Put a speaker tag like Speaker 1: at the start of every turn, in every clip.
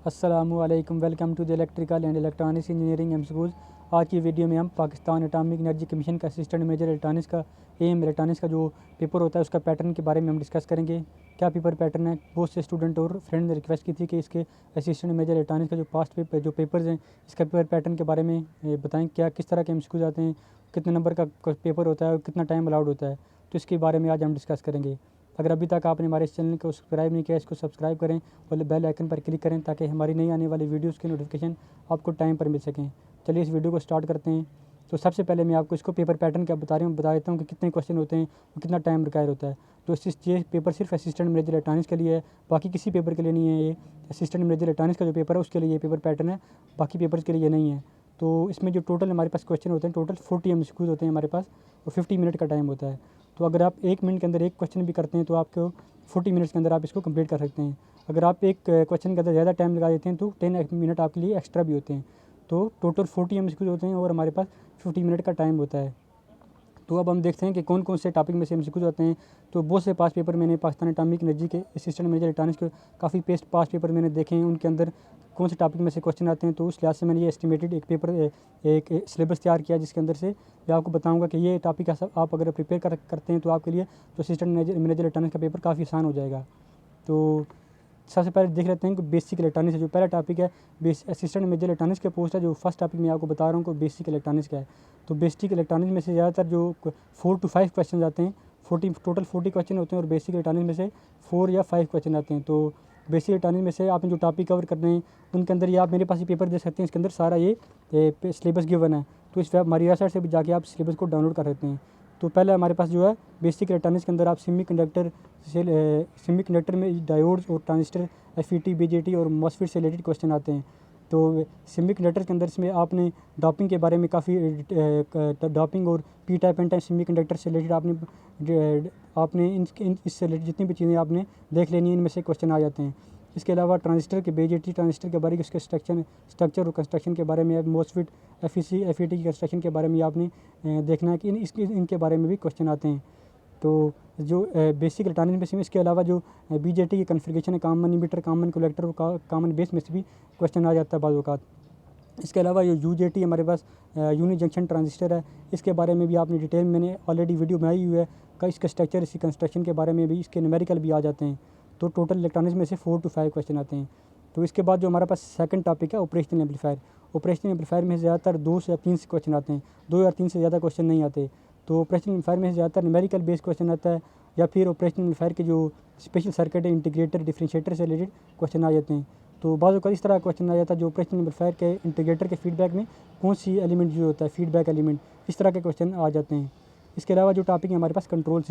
Speaker 1: अस्सलामुअलैकुम, welcome to the electrical and electronics engineering MCQs. आज की वीडियो में हम पाकिस्तान एटॉमिक एनर्जी कमीशन का असिस्टेंट मेजर इलेक्ट्रॉनिक्स का इलेक्ट्रॉनिक्स का जो पेपर होता है उसका पैटर्न के बारे में हम डिस्कस करेंगे। क्या पेपर पैटर्न है। बहुत से स्टूडेंट और फ्रेंड ने रिक्वेस्ट की थी कि इसके असिस्टेंट मेजर इलेक्ट्रॉनिक्स का जो पास्ट पेपर जो पेपर्स हैं इसका पेपर पैटर्न के बारे में बताएं। क्या किस तरह के एमसीक्यूज़ आते हैं, कितने नंबर का पेपर होता है और कितना टाइम अलाउड होता है, तो इसके बारे में आज हम डिस्कस करेंगे। अगर अभी तक आपने हमारे इस चैनल को सब्सक्राइब नहीं किया, इसको सब्सक्राइब करें और बेल आइकन पर क्लिक करें ताकि हमारी नई आने वाली वीडियोस की नोटिफिकेशन आपको टाइम पर मिल सकें। चलिए इस वीडियो को स्टार्ट करते हैं। तो सबसे पहले मैं आपको इसको पेपर पैटर्न क्या बता देता हूँ कि कितने क्वेश्चन होते हैं और कितना टाइम रिक्वायर होता है। तो ये पेपर सिर्फ असिस्टेंट मेजर इलेक्ट्रॉनिक्स के लिए है, बाकी किसी पेपर के लिए नहीं है। ये असिस्टेंट मेजर इलेक्ट्रॉनिक्स का जो पेपर है उसके लिए ये पेपर पैटर्न है, बाकी पेपर्स के लिए नहीं है। तो इसमें जो टोटल हमारे पास क्वेश्चन होते हैं, टोटल 40 एमसीक्यूज़ होते हैं हमारे पास और 50 मिनट का टाइम होता है। तो अगर आप 1 मिनट के अंदर एक क्वेश्चन भी करते हैं तो आपको 40 मिनट्स के अंदर आप इसको कंप्लीट कर सकते हैं। अगर आप एक क्वेश्चन के अंदर ज़्यादा टाइम लगा देते हैं तो 10 मिनट आपके लिए एक्स्ट्रा भी होते हैं। तो टोटल 40 एमसीक्यूज़ होते हैं और हमारे पास 50 मिनट का टाइम होता है। तो अब हम देखते हैं कि कौन कौन से टॉपिक में से एमसीक्यूज़ होते हैं। तो बहुत से पास पेपर मैंने पाकिस्तान एटॉमिक एनर्जी के असिस्टेंट मेजर इलेक्ट्रॉनिक्स के काफ़ी पास पेपर मैंने देखे हैं, उनके अंदर कौन से टॉपिक में से क्वेश्चन आते हैं। तो उस लिहाज से मैंने ये एस्टिमेटेड एक पेपर एक सिलेबस तैयार किया जिसके अंदर से मैं आपको बताऊंगा कि ये टॉपिक आप अगर प्रिपेयर करते हैं तो आपके लिए जो असिस्टेंट मेजर इलेक्ट्रॉनिक्स का पेपर काफ़ी आसान हो जाएगा। तो सबसे पहले देख लेते हैं कि बेसिक इलेक्ट्रॉनिक्स है। जो पहला टॉपिक है असिस्टेंट मेजर इलेक्ट्रॉनिक्स के पोस्ट है, जो फर्स्ट टॉपिक मैं आपको बता रहा हूँ कि बेसिक इलेक्ट्रॉनिक्स का है। तो बेसिक इलेक्ट्रॉनिक्स में से ज़्यादातर जो 4 to 5 क्वेश्चन आते हैं, 40 टोटल 40 क्वेश्चन होते हैं और बेसिक इलेक्ट्रॉनिक्स में से 4 या 5 क्वेश्चन आते हैं। तो बेसिक इलेक्ट्रॉनिक्स में से आपने जो टॉपिक कवर करने हैं उनके अंदर ये आप मेरे पास ये पेपर दे सकते हैं, इसके अंदर सारा ये सिलेबस गिवन है। तो इस हमारी वेबसाइट से भी जाके आप सिलेबस को डाउनलोड कर सकते हैं। तो पहले हमारे पास जो है बेसिक इलेक्ट्रॉनिक्स के अंदर आप सेमी कंडक्टर में डायोड्स और ट्रांजिस्टर, एफईटी, बीजेटी और मॉसफेट से रिलेटेड क्वेश्चन आते हैं। तो सेमी कंडक्टर के अंदर इसमें आपने डॉपिंग के बारे में काफ़ी डॉपिंग और P type N type semiconductor से रिलेटेड आपने इससे रिलेटेड जितनी भी चीज़ें आपने देख लेनी है, इनमें से क्वेश्चन आ जाते हैं। इसके अलावा ट्रांजिस्टर के बीजेटी ट्रांजिस्टर के बारे में उसके स्ट्रक्चर और कंस्ट्रक्शन के बारे में, मॉसफेट, एफईटी की कंस्ट्रक्शन के बारे में आपने देखना है कि इनके बारे में भी क्वेश्चन आते हैं। तो जो बेसिक इलेक्ट्रॉनिक्स में इसके अलावा जो बीजेटी की कॉन्फ़िगरेशन है, कॉमन इमीटर, कॉमन कलेक्टर और कॉमन बेस में से भी क्वेश्चन आ जाता है बाज़ औक़ात। इसके अलावा ये यूजेटी हमारे पास यूनि जंक्शन ट्रांजिस्टर है, इसके बारे में भी आपने डिटेल में मैंने ऑलरेडी वीडियो बनाई हुई है। इसका स्ट्रक्चर, इसकी कंस्ट्रक्शन के बारे में भी, इसके न्यूमेरिकल भी आ जाते हैं। तो टोटल इलेक्ट्रॉनिक्स में से 4 to 5 क्वेश्चन आते हैं। तो इसके बाद जो हमारे पास सेकंड टॉपिक है ऑपरेशनल एम्पलीफायर। ऑपरेशनल एम्पलीफायर में ज़्यादातर 2 से 3 क्वेश्चन आते हैं, 2 या 3 से ज़्यादा क्वेश्चन नहीं आते। तो ऑपरेशनल एम्पलीफायर में ज़्यादातर न्यूमेरिकल बेस्ड क्वेश्चन आता है या फिर ऑपरेशनल एम्पलीफायर के जो स्पेशल सर्किट है, इंटीग्रेटर, डिफरेंशिएटर से रिलेटेड क्वेश्चन आ जाते हैं। तो बाज़ औक़ात इस तरह का क्वेश्चन आ जाता है जो ऑपरेशनल एम्पलीफायर के इंटीग्रेटर के फीडबैक में कौन सी एलिमेंट यूज होता है, फीडबैक एलिमेंट, इस तरह के क्वेश्चन आ जाते हैं। इसके अलावा जो टॉपिक है हमारे पास कंट्रोल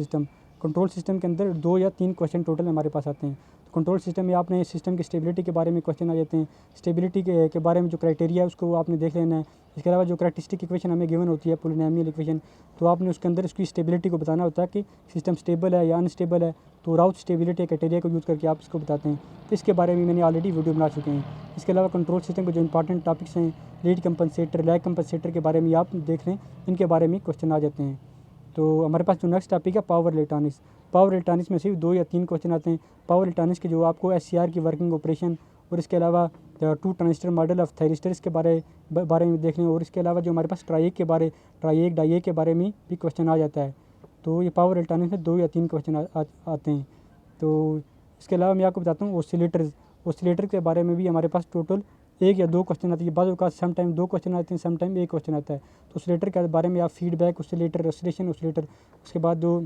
Speaker 1: सिस्टम के अंदर 2 या 3 क्वेश्चन टोटल हमारे पास आते हैं। तो कंट्रोल सिस्टम में आपने सिस्टम की स्टेबिलिटी के बारे में क्वेश्चन आ जाते हैं। स्टेबिलिटी के बारे में जो क्राइटेरिया है उसको आपने देख लेना है। इसके अलावा जो करैक्टरिस्टिक इक्वेशन हमें गिवन होती है, पॉलिनॉमियल इक्वेशन, तो आपने उसके अंदर उसकी स्टेबिलिटी को बताना होता है कि सिस्टम स्टेबल है या अनस्टेबल है। तो राउथ स्टेबिलिटी क्राइटेरिया को यूज़ करके आप इसको बताते हैं। तो इसके बारे में मैंने ऑलरेडी वीडियो बना चुके हैं। इसके अलावा कंट्रोल सिस्टम के जो इंपॉर्टेंट टॉपिक्स हैं, लीड कंपनसेटर, लैग कंपनसेटर के बारे में आप देख लें, इनके बारे में क्वेश्चन आ जाते हैं। तो हमारे पास जो नेक्स्ट टॉपिक है पावर इलेक्ट्रॉनिक्स में सिर्फ 2 या 3 क्वेश्चन आते हैं। पावर इलेक्ट्रॉनिक्स के जो आपको एससीआर की वर्किंग, ऑपरेशन और इसके अलावा 2 ट्रांजिस्टर मॉडल ऑफ थायरिस्टर के बारे में देख लें। और इसके अलावा जो हमारे पास ट्राइएक डाइएक के बारे में भी क्वेश्चन आ जाता है। तो ये पावर इलेक्ट्रॉनिक्स में 2 या 3 क्वेश्चन आते हैं। तो इसके अलावा मैं आपको बताता हूँ ऑसिलेटर के बारे में भी हमारे पास टोटल 1 या 2 क्वेश्चन आते हैं। बाज़ औक़ात सम टाइम 2 क्वेश्चन आते हैं, सम टाइम 1 क्वेश्चन आता है। तो ऑसिलेटर के बारे में आप फीडबैक ऑसिलेटर, ऑसिलेशन ऑसिलेटर, उसके बाद जो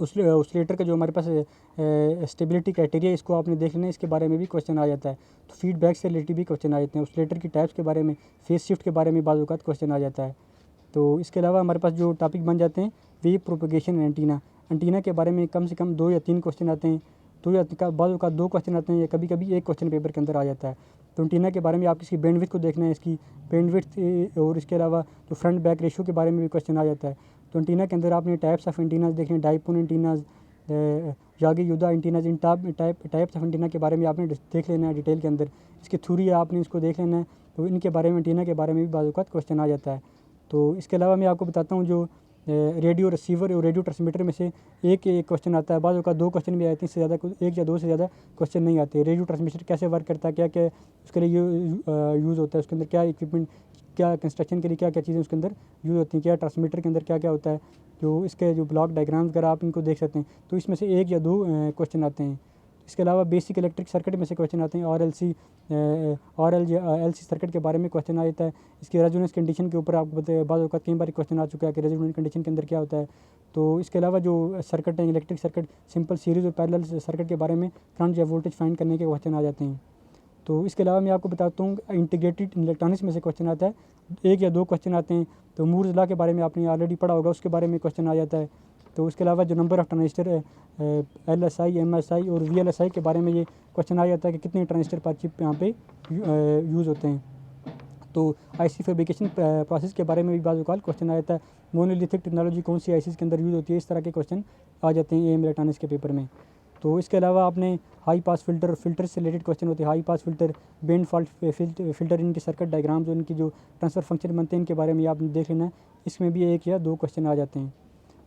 Speaker 1: ऑसिलेटर का जो हमारे पास स्टेबिलिटी क्राइटेरिया, इसको आपने देख लेना है, इसके बारे में भी क्वेश्चन आ जाता है। तो फीडबैक से रिलेटेड भी क्वेश्चन आ जाते हैं। ऑसिलेटर की टाइप्स के बारे में, फेज शिफ्ट के बारे में बाज़ औक़ात क्वेश्चन आ जाता है। तो इसके अलावा हमारे पास जो टॉपिक बन जाते हैं वेव प्रोपगेशन एंटीना के बारे में कम से कम 2 या 3 क्वेश्चन आते हैं। तो या बाज़ औक़ात 2 क्वेश्चन आते हैं या कभी कभी 1 क्वेश्चन पेपर के अंदर आ जाता है। तो एंटीना के बारे में आप इसकी बैंडविड्थ को देखना है, इसकी बैंडविड्थ, और इसके अलावा जो फ्रंट बैक रेशियो के बारे में भी क्वेश्चन आ जाता है। तो एंटीना के अंदर आपने टाइप्स ऑफ एंटीनाज देखने, dipole antennas, Yagi Uda antennas, इन टाइप्स ऑफ एंटीना के बारे में आपने देख लेना है डिटेल के अंदर। इसकी थ्योरी है, आपने इसको देख लेना है। तो इनके बारे में, एंटीना के बारे में भी बाज़ औक़ात क्वेश्चन आ जाता है। तो इसके अलावा मैं आपको बताता हूँ जो रेडियो रिसीवर और रेडियो ट्रांसमीटर में से एक क्वेश्चन आता है। बाद का 2 क्वेश्चन भी आते हैं, इससे ज़्यादा 1 या 2 से ज़्यादा क्वेश्चन नहीं आते। रेडियो ट्रांसमीटर कैसे वर्क करता है, क्या क्या उसके लिए यूज़ होता है, उसके अंदर क्या इक्विपमेंट, क्या कंस्ट्रक्शन के लिए क्या क्या चीज़ें उसके अंदर यूज़ होती हैं, क्या ट्रांसमीटर के अंदर क्या क्या होता है, जो इसके जो ब्लॉक डायग्राम्स वगैरह आप इनको देख सकते हैं। तो इसमें से 1 या 2 क्वेश्चन आते हैं। इसके अलावा बेसिक इलेक्ट्रिक सर्किट में से क्वेश्चन आते हैं। RLC सर्किट के बारे में क्वेश्चन आ जाता है। इसकी रेजोनेंस कंडीशन के ऊपर आपको बताया, बाद वक्त कई बार क्वेश्चन आ चुका है कि रेजोनेंस कंडीशन के अंदर क्या होता है। तो इसके अलावा जो सर्किट हैं, इलेक्ट्रिक सर्किट, सिंपल सीरीज और पैरेलल सर्किट के बारे में करंट या वोल्टेज फाइंड करने के क्वेश्चन आ जाते हैं। तो इसके अलावा मैं आपको बताता हूँ इंटीग्रेटेड इलेक्ट्रॉनिक्स में से क्वेश्चन आता है, 1 या 2 क्वेश्चन आते हैं। तो मूर्स लॉ के बारे में आपने ऑलरेडी पढ़ा होगा, उसके बारे में क्वेश्चन आ जाता है। तो उसके अलावा जो number of transistor LSI, MSI और VLSI के बारे में ये क्वेश्चन आ जाता है कि कितने ट्रांजिस्टर पर चिप यहाँ पे यूज़ होते हैं। तो IC फैब्रिकेशन प्रोसेस के बारे में भी बाज़ औक़ात क्वेश्चन आ जाता है। मोनोलिथिक टेक्नोलॉजी कौन सी ICs के अंदर यूज़ होती है, इस तरह के क्वेश्चन आ जाते हैं AM इलेक्ट्रॉनिक्स के पेपर में। तो इसके अलावा आपने हाई पास फिल्टर से रिलेटेड क्वेश्चन होते हैं। High pass filter, band fault filter, इनके सर्किट डायग्राम, जो इनकी जो ट्रांसफ़र फंक्शन बनते हैं, इनके बारे में आपने देख लेना है। इसमें भी 1 या 2 क्वेश्चन आ जाते हैं।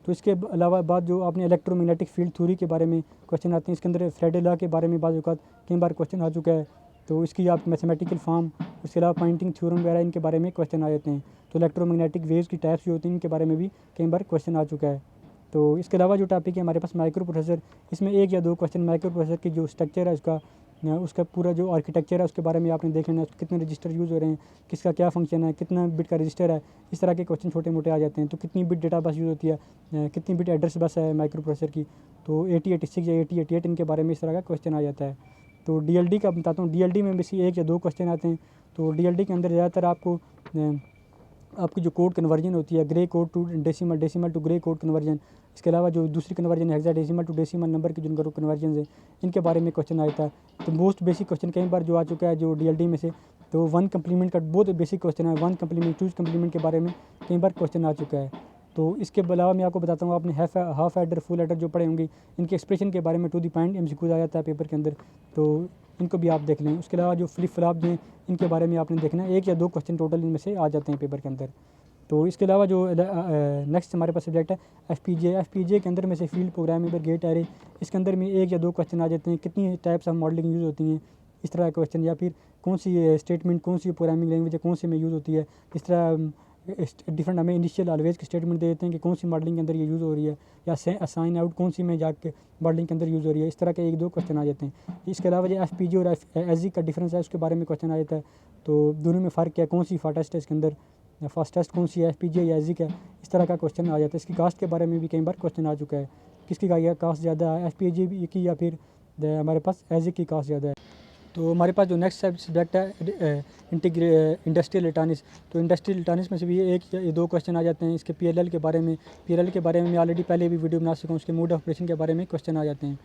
Speaker 1: तो इसके अलावा बाद जो आपने इलेक्ट्रोमैग्नेटिक फील्ड थ्योरी के बारे में क्वेश्चन आते हैं। इसके अंदर फ्राडे लॉ के बारे में बाज़ औक़ात कई बार क्वेश्चन आ चुका है। तो इसकी आप मैथमेटिकल फॉर्म, उसके अलावा पॉइंटिंग थ्योरम वगैरह, इनके बारे में क्वेश्चन आ जाते हैं। तो इलेक्ट्रोमैग्नेटिक वेव्स की टाइप्स जो होती हैं, इनके बारे में भी कई बार क्वेश्चन आ चुका है। तो इसके अलावा जो टॉपिक है हमारे पास माइक्रो प्रोसेसर, इसमें 1 या 2 क्वेश्चन माइक्रो प्रोसेसर की जो स्ट्रक्चर है, उसका पूरा जो आर्किटेक्चर है उसके बारे में आपने देख लेना है। कितने रजिस्टर यूज़ हो रहे हैं, किसका क्या फंक्शन है, कितना बिट का रजिस्टर है, इस तरह के क्वेश्चन छोटे मोटे आ जाते हैं। तो कितनी बिट डेटा बस यूज़ होती है, कितनी बिट एड्रेस बस है माइक्रो प्रोसेसर की, तो 8086 या 8088 इनके बारे में इस तरह का क्वेश्चन आ जाता है। तो DLD का बताता हूँ। DLD में भी 1 या 2 क्वेश्चन आते हैं। तो DLD के अंदर ज़्यादातर आपकी जो कोड कन्वर्जन होती है, gray code to decimal, decimal to gray code conversion, इसके अलावा जो दूसरी कन्वर्जन है हेक्साडेसिमल टू डेसिमल नंबर की जो कन्वर्जन है, इनके बारे में क्वेश्चन आता है। तो मोस्ट बेसिक क्वेश्चन कई बार जो आ चुका है जो DLD में से, तो 1 कम्प्लीमेंट का बहुत बेसिक क्वेश्चन है। 1 कम्प्लीमेंट, 2 कम्प्लीमेंट के बारे में कई बार क्वेश्चन आ चुका है। तो इसके अलावा मैं आपको बताता हूँ, आपने हाफ एडर, फुल एडर जो पढ़े होंगे, इनके एक्सप्रेशन के बारे में टू द पॉइंट MCQ आ जाता है पेपर के अंदर। तो इनको भी आप देख लें। उसके अलावा जो फ्लिप फ्लॉप हैं, इनके बारे में आपने देखना है। 1 या 2 क्वेश्चन टोटल इनमें से आ जाते हैं पेपर के अंदर। तो इसके अलावा जो नेक्स्ट हमारे पास सब्जेक्ट है FPGA के अंदर में से फील्ड प्रोग्रामिंग गेट एरे, इसके अंदर में 1 या 2 क्वेश्चन आ जाते हैं। कितनी टाइप्स ऑफ मॉडलिंग यूज़ होती हैं, इस तरह के क्वेश्चन, या फिर कौन सी स्टेटमेंट, कौन सी प्रोग्रामिंग लैंग्वेज है, कौन सी में यूज़ होती है। इस तरह डिफरेंट हमें इनिशियल ऑलवेज की स्टेटमेंट दे देते हैं कि कौन सी मॉडलिंग के अंदर ये यूज़ हो रही है, या असाइन आउट कौन सी में जाके मॉडलिंग के अंदर यूज़ हो रही है। इस तरह के 1-2 क्वेश्चन आ जाते हैं। इसके अलावा जो FPGA और SG का डिफरेंस है, उसके बारे में क्वेश्चन आ जाता है। तो दोनों में फ़र्क क्या, कौन सी फास्टेस्ट है इसके अंदर, फास्टेस्ट कौन सी है, FPGA या SG का, इस तरह का क्वेश्चन आ जाता है। इसकी कास्ट के बारे में भी कई बार क्वेश्चन आ चुका है, किसकी कास्ट ज़्यादा है, FPGA की या फिर हमारे पास SG की कास्ट ज़्यादा है। तो हमारे पास जो नेक्स्ट सब्जेक्ट है इंडस्ट्रियल इलेक्ट्रॉनिक्स, तो इंडस्ट्रियल इलेक्ट्रॉनिक्स में से भी 1 या 2 क्वेश्चन आ जाते हैं। इसके PLL के बारे में, मैं ऑलरेडी पहले भी वीडियो बना चुका हूँ। उसके मोड ऑफ ऑपरेशन के बारे में क्वेश्चन आ जाते हैं।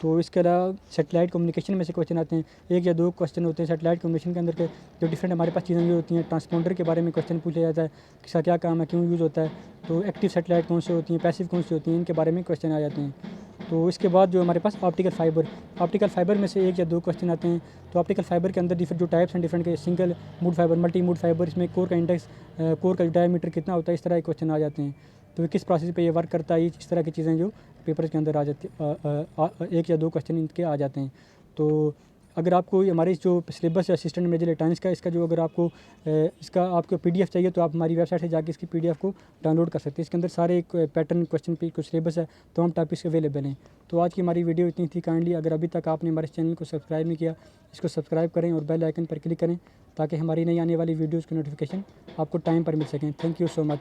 Speaker 1: तो इसके अलावा सेटेलाइट कम्युनिकेशन में से क्वेश्चन आते हैं। 1 या 2 क्वेश्चन होते हैं सेटेलाइट कम्युनिकेशन के अंदर के, जो डिफरेंट हमारे पास चीज़ें यूज़ होती हैं। ट्रांसपोंडर के बारे में क्वेश्चन पूछा जाता है, किसका क्या काम है, क्यों यूज़ होता है। तो एक्टिव सेटेलाइट कौन सी होती हैं, पैसिव कौन सी होती हैं, इनके बारे में क्वेश्चन आ जाते हैं। तो इसके बाद जो हमारे पास ऑप्टिकल फाइबर में से 1 या 2 क्वेश्चन आते हैं। तो ऑप्टिकल फाइबर के अंदर डिफरेंट जो टाइप्स हैं, डिफरेंट के single mood fibre, multi mood fibre, इसमें कोर का इंडेक्स, कोर का डायमीटर कितना होता है, इस तरह के क्वेश्चन आ जाते हैं। तो किस प्रोसेस पे ये वर्क करता है, इस तरह की चीज़ें जो पेपर के अंदर आ जाती 1 या 2 क्वेश्चन इनके आ जाते हैं। तो अगर आपको हमारी जो सिलेबस है असिस्टेंट मेजर इलेक्ट्रॉनिक्स का, इसका जो अगर आपको इसका आपको PDF चाहिए, तो आप हमारी वेबसाइट से जाके इसकी PDF को डाउनलोड कर सकते हैं। इसके अंदर सारे पैटर्न क्वेश्चन पे कुछ सिलेबस है, तमाम टॉपिक्स अवेलेबल हैं। तो आज की हमारी वीडियो इतनी थी। काइंडली अगर अभी तक आपने हमारे चैनल को सब्सक्राइब नहीं किया, इसको सब्सक्राइब करें और बेल आइकन पर क्लिक करें, ताकि हमारी नई आने वाली वीडियोज़ की नोटिफिकेशन आपको टाइम पर मिल सकें। Thank you so much.